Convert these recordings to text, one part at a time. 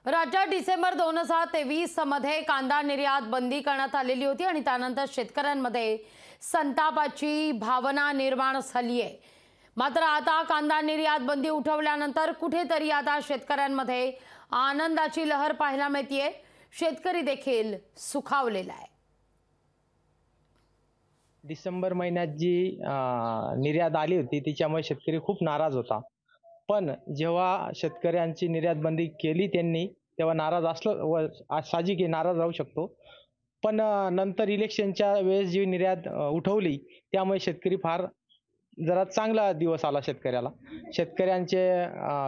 राज्यात डिसेंबर 2023 मध्ये कांदा निर्यात बंदी करण्यात आलेली होती आणि त्यानंतर शेतकऱ्यांमध्ये संतापाची भावना निर्माण झाली आहे। मात्र आता कांदा निर्यात बंदी उठवल्यानंतर कुठेतरी आता शेतकऱ्यांमध्ये आनंदाची लहर पाहायला मिळते। शेतकरी देखील सुखावलेला आहे। डिसेंबर महिन्यात जी निर्यात आली होती तिच्यामुळे शेतकरी खूप नाराज होता। पण जेव्हा शेतकऱ्यांची निर्यात बंदी केली त्यांनी तेव्हा नाराज असलं व साहजिक आहे, नाराज राहू शकतो। पण नंतर इलेक्शनच्या वेळेस जी निर्यात उठवली त्यामुळे शेतकरी फार जरा चांगला दिवस आला शेतकऱ्याला। शेतकऱ्यांचे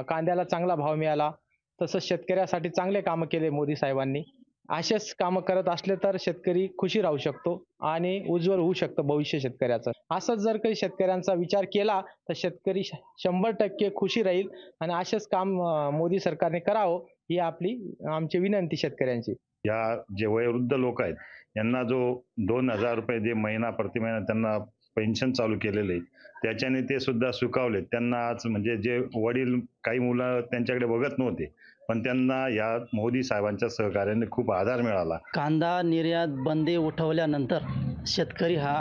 कांद्याला चांगला भाव मिळाला। तसंच शेतकऱ्यासाठी चांगले कामं केले मोदी साहेबांनी। असेच कामं करत असले तर शेतकरी खुशी राहू शकतो आणि उज्ज्वल होऊ शकतं भविष्य शेतकऱ्याचं। असंच जर काही शेतकऱ्यांचा विचार केला तर शेतकरी 100% खुशी राहील आणि असेच काम मोदी सरकारने करावं ही आमची विनंती शेतकऱ्यांची। या जे वयोवृद्ध लोक आहेत यांना जो 2000 रुपये जे प्रति महिना त्यांना पेन्शन चालू केलेले आहे त्याच्याने ते सुद्धा सुखावले। त्यांना आज म्हणजे जे वडील काही मुलं त्यांच्याकडे बघत नव्हते पण त्यांना या मोदी साहेबांच्या सहकार्याने खूप आधार मिळाला। कांदा निर्यात बंदी उठवल्यानंतर शेतकरी हा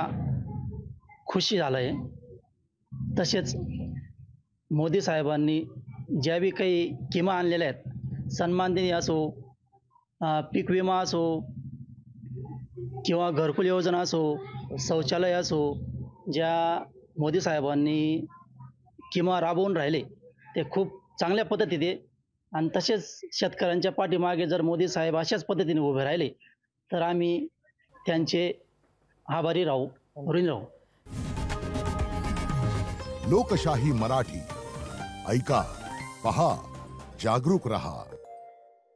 खुशी झालाय। तसेच मोदी साहेबांनी ज्या बी काही किमा आणलेल्या आहेत, सन्मान निधी असो, पीक विमा असो किंवा घरकुल योजना असो, शौचालय असो, ज्या मोदी साहेबांनी किमा राबवून राहिले ते खूप चांगल्या पद्धतीने आणि तसेच शेतकऱ्यांच्या पाठीमागे जर मोदी साहेब अशाच पद्धतीने उभे राहिले तर आम्ही त्यांचे आभारी राहू, ऋणी राहू। लोकशाही मराठी ऐका, पहा, जागरूक रहा।